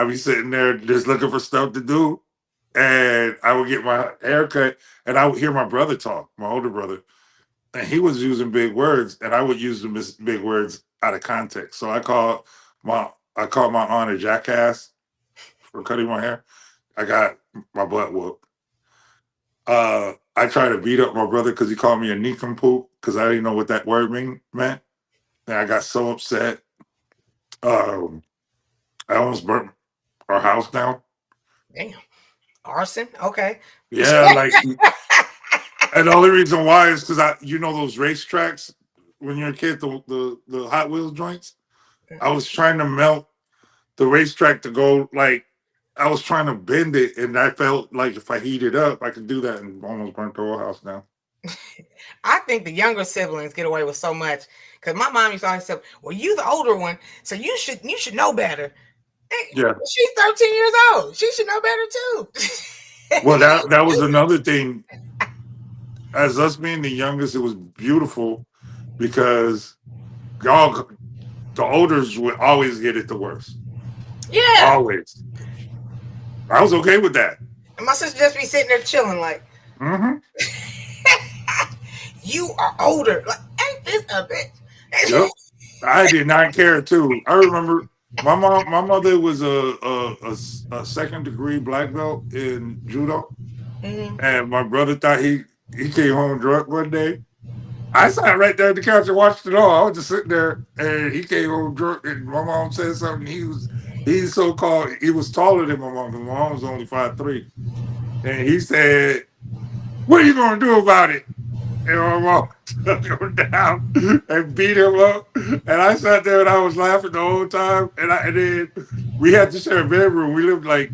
be sitting there just looking for stuff to do. And I would get my hair cut and I would hear my brother talk, my older brother. And he was using big words and I would use the big words out of context. So I called my aunt a jackass for cutting my hair. I got my butt whooped. I tried to beat up my brother because he called me a nincompoop because I didn't know what that word meant. And I got so upset. Um, I almost burnt our house down. Damn. Arson? Okay. Yeah, like, and the only reason why is because those racetracks when you're a kid, the Hot Wheels joints. I was trying to melt the racetrack to go like I was trying to bend it, and I felt like if I heat it up, I could do that and almost burnt the whole house down. I think the younger siblings get away with so much because my mom used to always say, "Well, you the older one, so you should know better." Hey, Yeah. she's 13 years old. She should know better too. Well, that was another thing. As us being the youngest, it was beautiful because y'all, the olders would always get it the worst. Yeah. Always. I was okay with that. And my sister just be sitting there chilling like, Mm-hmm. you are older. Like, ain't this a bitch? Yep. I did not care too. I remember my mother was a second degree black belt in judo, Mm-hmm. and my brother thought he came home drunk one day. I sat right there on the couch and watched it all. I was just sitting there, and he came home drunk, and my mom said something. He's so called. He was taller than my mom because my mom was only 5'3", and he said, "What are you gonna do about it?" And my mom took him down and beat him up. And I sat there and I was laughing the whole time. And then we had to share a bedroom. We lived like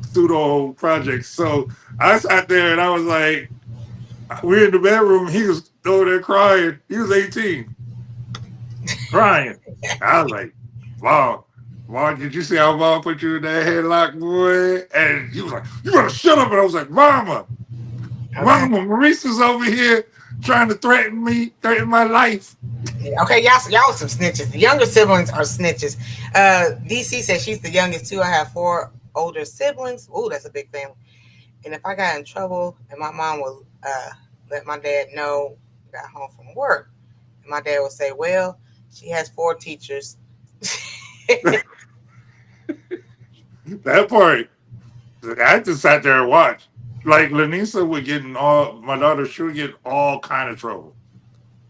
pseudo projects. So I sat there and I was like, we're in the bedroom. He was over there crying. He was 18, crying. I was like, wow. Mom, did you see how mom put you in that headlock, boy? And he was like, you better shut up. And I was like, Okay. Mama, Maurice is over here trying to threaten me, threaten my life. Yeah, okay, y'all some snitches. The younger siblings are snitches. DC says she's the youngest too. I have four older siblings. Ooh, that's a big family. And if I got in trouble, and my mom would let my dad know I got home from work, and my dad would say, "Well, she has four teachers." That part, I just sat there and watched. Like Lanisa would get in all my daughter, she would get all kind of trouble,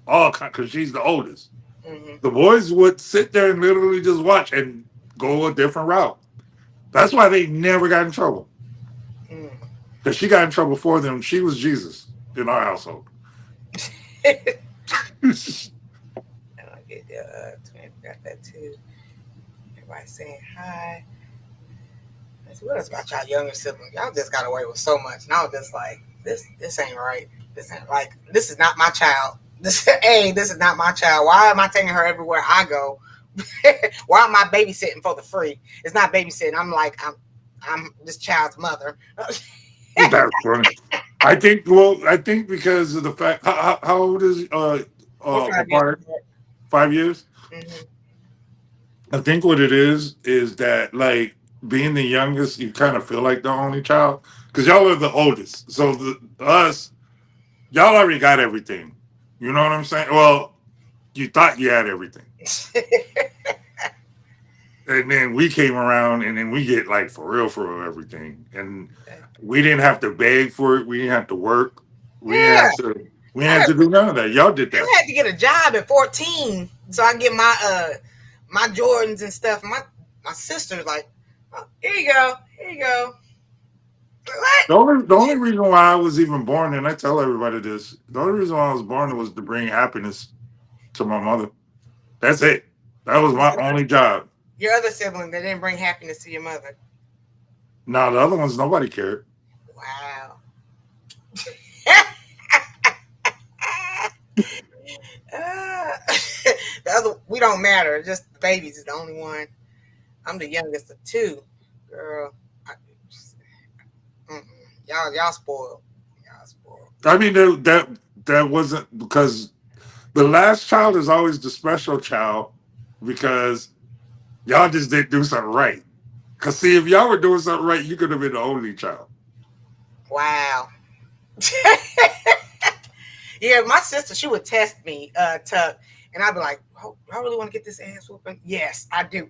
all kind because she's the oldest. Hmm. The boys would sit there and literally just watch and go a different route. That's why they never got in trouble Mm. because she got in trouble for them. She was Jesus in our household. And I get the twin got that too. Everybody saying hi. I said, what else about y'all younger siblings? Y'all just got away with so much, and I was just like, this ain't right. This ain't like this is not my child. This is not my child. Why am I taking her everywhere I go? Why am I babysitting for the free? It's not babysitting. I'm this child's mother. That's funny. I think. Well, I think because of the fact. How old is We're 5 years apart? apart. 5 years. Hmm. I think what it is that like being the youngest, you kind of feel like the only child because y'all are the oldest. So us, y'all already got everything. You know what I'm saying? Well, you thought you had everything, and then we came around, and then we get like for real everything, and we didn't have to beg for it. We didn't have to work. We didn't Yeah, have to. We didn't I have had, to do none of that. Y'all did that. I had to get a job at 14 so I can get my Jordans and stuff. My sister's like, oh, here you go, here you go. What? The only reason why I was even born, and I tell everybody this, the only reason why I was born was to bring happiness to my mother. That's it. That was my only job. Your other sibling that didn't bring happiness to your mother. Now the other ones, nobody cared. Wow. Uh, the other we don't matter. Just the babies is the only one. I'm the youngest of two. Girl, I, mm-mm. y'all spoiled. Y'all spoiled. I mean, that wasn't because the last child is always the special child because y'all just didn't do something right. Cause see, if y'all were doing something right, you could have been the only child. Wow. Yeah, my sister, she would test me, Tuck, and I'd be like, oh, I really want to get this ass whooping. Yes, I do.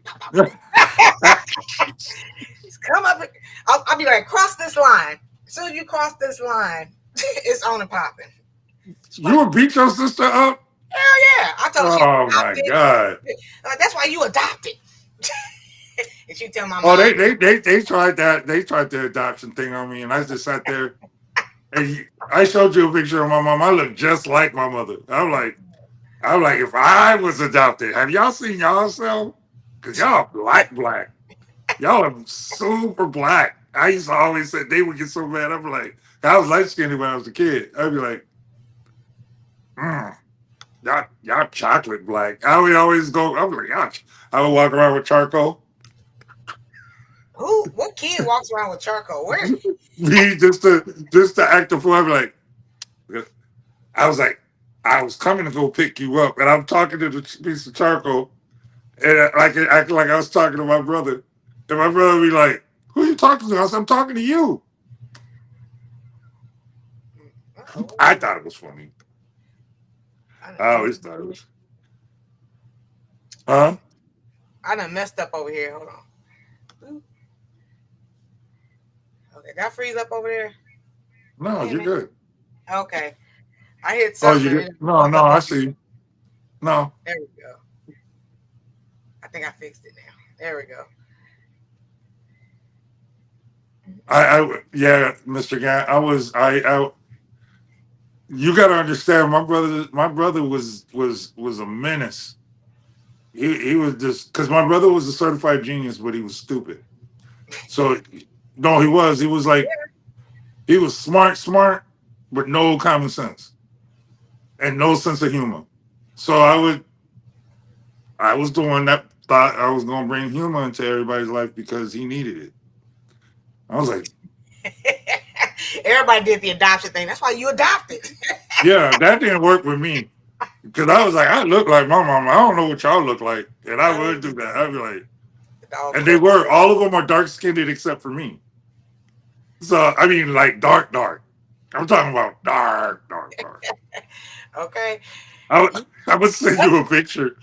Just come up. I'll be like, cross this line. As soon as you cross this line, it's on and popping. She's You like, would beat your sister up. hell yeah. I told her she's Oh my adopted. god. That's why you adopted. And she tell my Oh, mom, they tried that. They tried the adoption thing on me, and I just sat there. And I showed you a picture of my mom. I look just like my mother. I'm like, if I was adopted, have y'all seen yourself? Cause y'all black. Y'all are super black. I used to always say they would get so mad. I'd be like, I was light skinned when I was a kid. I'd be like, mm, y'all chocolate black. I would always go. I was like, y'all. I would walk around with charcoal. who? What kid walks around with charcoal? Where? Me just to act the fool. I'd be like, I was like, I was coming to go pick you up, and I'm talking to the piece of charcoal, and like acting like I was talking to my brother, and my brother would be like, "Who are you talking to?" I said, "I'm talking to you." Uh-oh, what I we thought it was funny. I I done, always thought it was, huh? I done messed up over here. Hold on. Okay, that freeze up over there. No, Damn you're it. good. Okay, I hit Oh, something you and good? it No, bumped no, up I on me. see. No, There we go. I think I fixed it now. There we go. yeah, Mr. Gann, I was, You got to understand, my brother was a menace. He was just because my brother was a certified genius, but he was stupid. So no, he was like he was smart, but no common sense and no sense of humor. So I was the one that thought I was gonna bring humor into everybody's life because he needed it. I was like, Everybody did the adoption thing. That's why you adopted. yeah, that didn't work with me because I was like, I look like my mama. I don't know what y'all look like, and I would do that. I'd be like, The dog and they close. were all of them are dark skinned except for me. So I mean, like dark. I'm talking about dark. Okay. I You, I would send you a picture.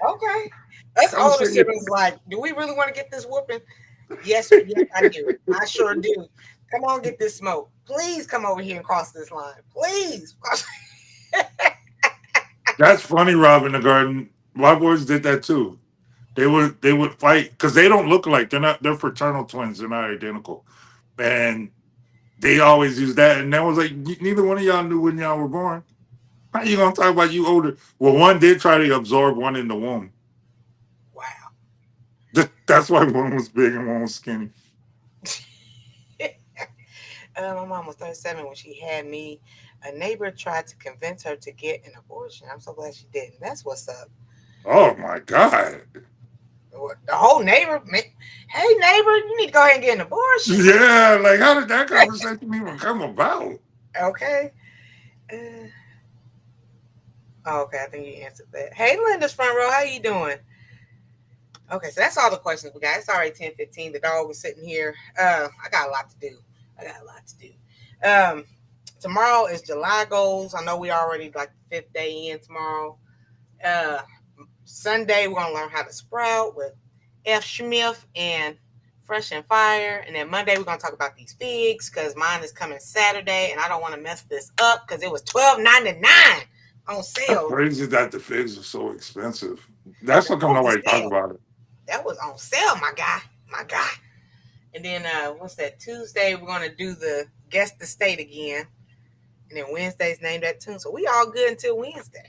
okay. Us I would older send you. siblings like, do we really want to get this whooping? Yes, yes, I do. I sure do. Come on, get this smoke. Please come over here and cross this line. Please. That's funny, Rob in the garden. My boys did that too. They would fight because they don't look alike. They're fraternal twins. They're not identical, and they always use that. And that was like neither one of y'all knew when y'all were born. How you gonna talk about you older? Well, one did try to absorb one in the womb. Wow. That's why one was big and one was skinny. My mom was 37 when she had me. A neighbor tried to convince her to get an abortion. I'm so glad she didn't. That's what's up. Oh my god! The whole neighbor, hey neighbor, you need to go ahead and get an abortion. Yeah, like how did that conversation even come about? Okay. Uh, okay, I think you answered that. Hey, Linda's front row, how you doing? Okay, so that's all the questions we got. It's already 10:15. The dog was sitting here. I got a lot to do. Tomorrow is July goals. I know we already like the fifth day in tomorrow. Uh, Sunday we're gonna learn how to sprout with F. Smith and Fresh and Fire, and then Monday we're gonna talk about these figs because mine is coming Saturday, and I don't want to mess this up because it was $12.99 on That's sale. crazy that the figs are so expensive. That's The how come healthy nobody talk sale about it. that was on sale, my guy, my guy. And then what's that? Tuesday we're gonna do the guess the state again, and then Wednesday's named that tune. So we all good until Wednesday.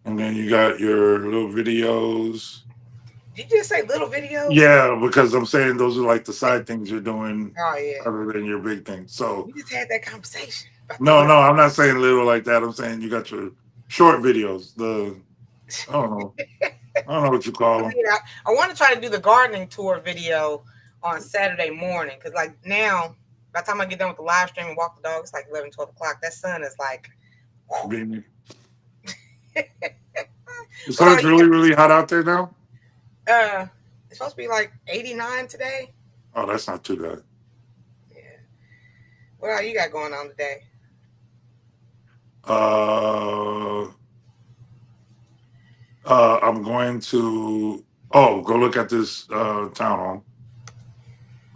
And then you got your little videos. Did you just say little videos? Yeah, because I'm saying those are like the side things you're doing Oh yeah, other than your big thing. So we just had that conversation about the no, little. no, I'm not saying little like that. I'm saying you got your short videos. I don't know. I don't know what you call I them. mean, I want to try to do the gardening tour video on Saturday morning because, like, now by the time I get done with the live stream and walk the dog, it's like 11, 12 o'clock. That sun is like, Being what so are it's you? really hot out there now. It's supposed to be like 89 today. Oh, that's not too bad. Yeah. What all you got going on today? Uh, I'm going to go look at this town home.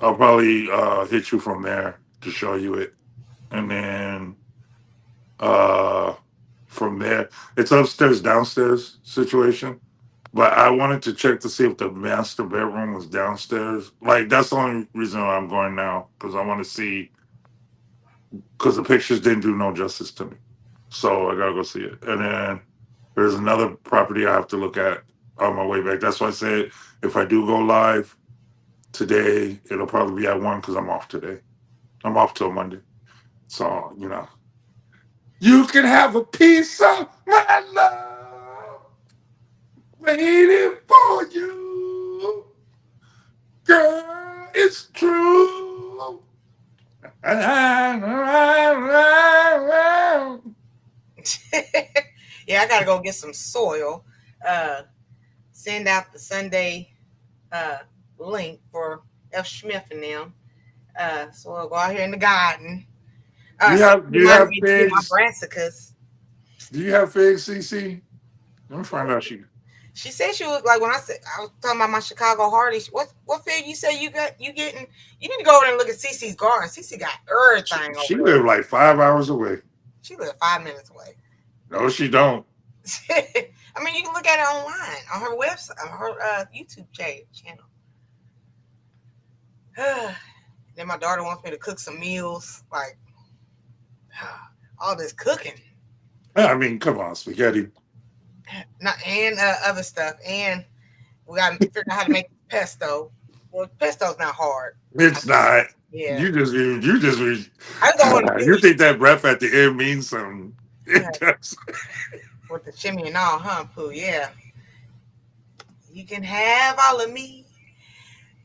I'll probably hit you from there to show you it, and then uh, from there it's upstairs downstairs situation. But I wanted to check to see if the master bedroom was downstairs. Like that's the only reason why I'm going now because I want to see because the pictures didn't do no justice to me. So I gotta go see it. And then there's another property I have to look at on my way back. That's why I said if I do go live today, it'll probably be at 1 because I'm off today. I'm off till Monday. So, you can have a piece of my love waiting for you. Girl, it's true. Yeah, I gotta go get some soil. Uh, Send out the Sunday uh, link for F. Smith and them. So we'll go out here in the garden. Do you Somebody have do you reminded have me to get my figs? brassicas. Do you have figs, CC? Let me find out. She said she was like when I was talking about my Chicago Hardy. What fig you say you got? You getting? You need to go over there and look at Cece's garden. Cece got everything over She there. lived like 5 hours away. She lives 5 minutes away. No, she don't. I mean, you can look at it online on her website, on her YouTube channel. Then my daughter wants me to cook some meals. Like, all this cooking. I mean, come on, spaghetti. Not and other stuff. And we got to figure out how to make pesto. Well, pesto's not hard. It's not. Yeah. You just I just don't want to you do think that breath at the end means something. it It does. with the shimmy and all, huh, Pooh? Yeah. You can have all of me,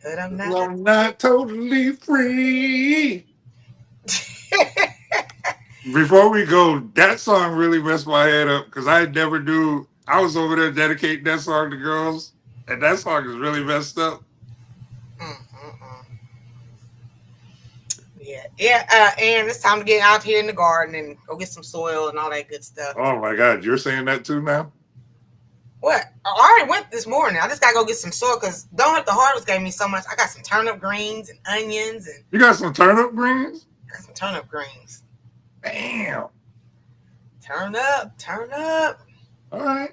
but I'm not. I'm not totally free. Before we go, that song really messed my head up because I never knew. I was over there dedicating that song to girls, and that song is really messed up. Yeah, yeah. And it's time to get out here in the garden and go get some soil and all that good stuff. Oh my God, you're saying that too now? What? I already went this morning. I just gotta go get some soil because Don't Have to Harvest gave me so much. I got some turnip greens and onions and You got some turnip greens? I got some turnip greens. Damn. Turn up, turn up. All right.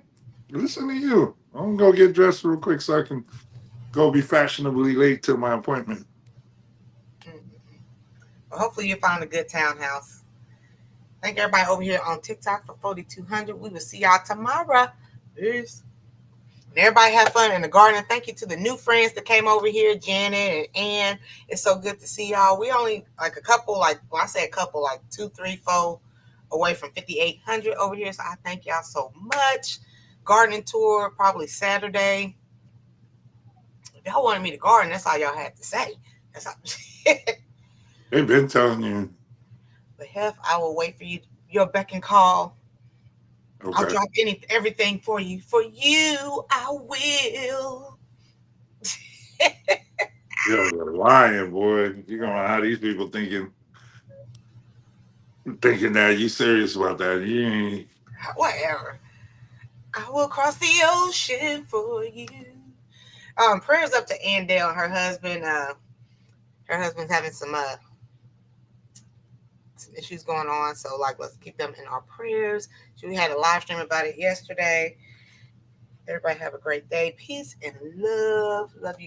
Listen to you. I'm gonna go get dressed real quick so I can go be fashionably late to my appointment. Well, hopefully you'll find a good townhouse. Thank everybody over here on TikTok for 4200. We will see y'all tomorrow. Peace. And everybody have fun in the garden. Thank you to the new friends that came over here, Janet and Ann. It's so good to see y'all. We only like a couple, like when I say a couple, like 2, 3, 4 away from 5800 over here. So I thank y'all so much. Gardening tour probably Saturday. If y'all wanted me to garden, that's all y'all had to say. That's all. They've been telling you. But Hef, I will wait for you. Your beck and call. Okay. I'll drop everything for you. For you, I will. You're lying, boy. You're gonna have these people thinking that you serious about that. You ain't. Whatever. I will cross the ocean for you. Prayers up to Andale and her husband. Her husband's having some issues going on, so like let's keep them in our prayers. We had a live stream about it yesterday. Everybody have a great day. Peace and love. Love you.